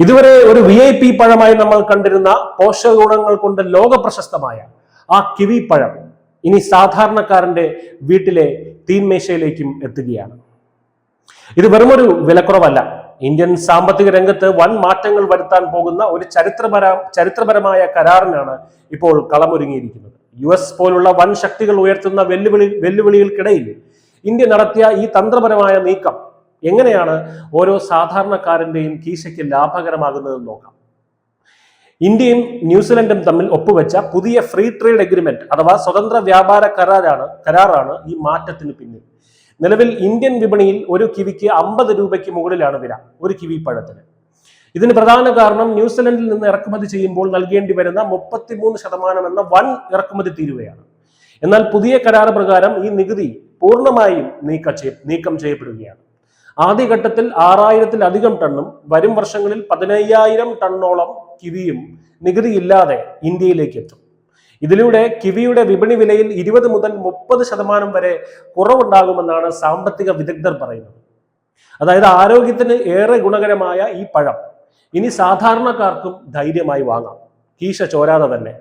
ഇതുവരെ ഒരു VIP പഴമായി നമ്മൾ കണ്ടിരുന്ന പോഷക ഗുണങ്ങൾ കൊണ്ട് ലോക പ്രശസ്തമായ ആ കിവി പഴം ഇനി സാധാരണക്കാരന്റെ വീട്ടിലെ തീൻമേശയിലേക്കും എത്തുകയാണ്. ഇത് വെറുമൊരു വിലക്കുറവല്ല, ഇന്ത്യൻ സാമ്പത്തിക രംഗത്ത് വൻ മാറ്റങ്ങൾ വരുത്താൻ പോകുന്ന ഒരു ചരിത്രപരമായ കരാറിനാണ് ഇപ്പോൾ കളമൊരുങ്ങിയിരിക്കുന്നത്. US പോലുള്ള വൻ ശക്തികൾ ഉയർത്തുന്ന വെല്ലുവിളികൾക്കിടയിൽ ഇന്ത്യ നടത്തിയ ഈ തന്ത്രപരമായ നീക്കം എങ്ങനെയാണ് ഓരോ സാധാരണക്കാരന്റെയും കീശയ്ക്ക് ലാഭകരമാകുന്നതെന്ന് നോക്കാം. ഇന്ത്യയും ന്യൂസിലൻഡും തമ്മിൽ ഒപ്പുവെച്ച പുതിയ ഫ്രീ ട്രേഡ് എഗ്രിമെന്റ് അഥവാ സ്വതന്ത്ര വ്യാപാര കരാറാണ് ഈ മാറ്റത്തിന് പിന്നിൽ. നിലവിൽ ഇന്ത്യൻ വിപണിയിൽ ഒരു കിവിക്ക് 50 രൂപയ്ക്ക് മുകളിലാണ് വില ഒരു കിവി പഴത്തിന്. ഇതിന് പ്രധാന കാരണം ന്യൂസിലൻഡിൽ നിന്ന് ഇറക്കുമതി ചെയ്യുമ്പോൾ നൽകേണ്ടി വരുന്ന 33% എന്ന വൻ ഇറക്കുമതി തീരുവയാണ്. എന്നാൽ പുതിയ കരാർ പ്രകാരം ഈ നികുതി പൂർണ്ണമായും നീക്കം ചെയ്യപ്പെടുകയാണ്. ആദ്യഘട്ടത്തിൽ 6000-ലധികം ടണ്ണും വരും വർഷങ്ങളിൽ 15000 ടണ്ണോളം കിവിയും നികുതിയില്ലാതെ ഇന്ത്യയിലേക്ക് എത്തും. ഇതിലൂടെ കിവിയുടെ വിപണി വിലയിൽ 20 മുതൽ 30% വരെ കുറവുണ്ടാകുമെന്നാണ് സാമ്പത്തിക വിദഗ്ധർ പറയുന്നത്. അതായത് ആരോഗ്യത്തിന് ഏറെ ഗുണകരമായ ഈ പഴം ഇനി സാധാരണക്കാർക്കും ധൈര്യമായി വാങ്ങാം, കീശ ചോരാതെ തന്നെ.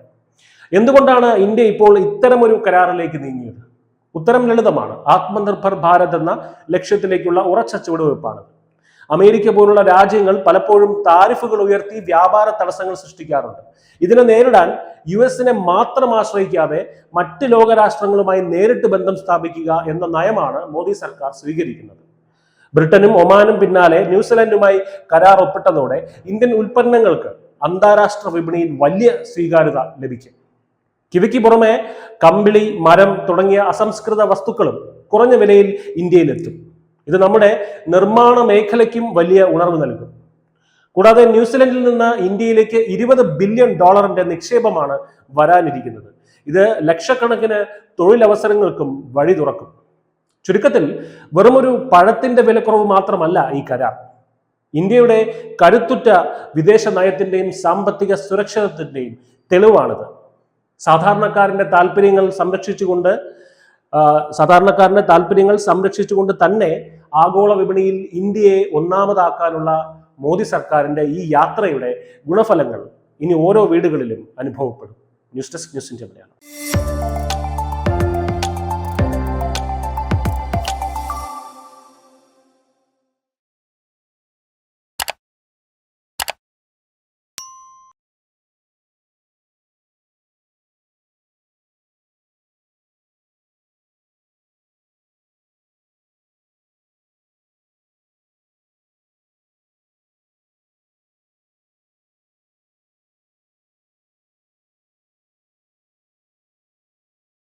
എന്തുകൊണ്ടാണ് ഇന്ത്യ ഇപ്പോൾ ഇത്തരമൊരു കരാറിലേക്ക് നീങ്ങിയത്? ഉത്തരം ലളിതമാണ്. ആത്മനിർഭർ ഭാരത് എന്ന ലക്ഷ്യത്തിലേക്കുള്ള ഉറച്ച ചുവടുവയ്പ്പാണ്. അമേരിക്ക പോലുള്ള രാജ്യങ്ങൾ പലപ്പോഴും താരിഫുകൾ ഉയർത്തി വ്യാപാര തടസ്സങ്ങൾ സൃഷ്ടിക്കാറുണ്ട്. ഇതിനെ നേരിടാൻ US-നെ മാത്രം ആശ്രയിക്കാതെ മറ്റ് ലോകരാഷ്ട്രങ്ങളുമായി നേരിട്ട് ബന്ധം സ്ഥാപിക്കുക എന്ന നയമാണ് മോദി സർക്കാർ സ്വീകരിക്കുന്നത്. ബ്രിട്ടനും ഒമാനും പിന്നാലെ ന്യൂസിലൻഡുമായി കരാർ ഒപ്പിട്ടതോടെ ഇന്ത്യൻ ഉൽപ്പന്നങ്ങൾക്ക് അന്താരാഷ്ട്ര വിപണിയിൽ വലിയ സ്വീകാര്യത ലഭിക്കും. കിവിക്ക് പുറമെ കമ്പിളി, മരം തുടങ്ങിയ അസംസ്കൃത വസ്തുക്കളും കുറഞ്ഞ വിലയിൽ ഇന്ത്യയിലെത്തും. ഇത് നമ്മുടെ നിർമ്മാണ മേഖലയ്ക്കും വലിയ ഉണർവ് നൽകും. കൂടാതെ ന്യൂസിലൻഡിൽ നിന്ന് ഇന്ത്യയിലേക്ക് $20 ബില്യൺ നിക്ഷേപമാണ് വരാനിരിക്കുന്നത്. ഇത് ലക്ഷക്കണക്കിന് തൊഴിലവസരങ്ങൾക്കും വഴി തുറക്കും. ചുരുക്കത്തിൽ വെറുമൊരു പഴത്തിന്റെ വിലക്കുറവ് മാത്രമല്ല ഈ കരാർ. ഇന്ത്യയുടെ കരുത്തുറ്റ വിദേശ നയത്തിന്റെയും സാമ്പത്തിക സുരക്ഷിതത്വത്തിന്റെയും തെളിവാണിത്. സാധാരണക്കാരന്റെ താല്പര്യങ്ങൾ സംരക്ഷിച്ചുകൊണ്ട് തന്നെ ആഗോള വിപണിയിൽ ഇന്ത്യയെ ഒന്നാമതാക്കാനുള്ള മോദി സർക്കാരിന്റെ ഈ യാത്രയുടെ ഗുണഫലങ്ങൾ ഇനി ഓരോ വീടുകളിലും അനുഭവപ്പെടും. News desk, news India Malayalam.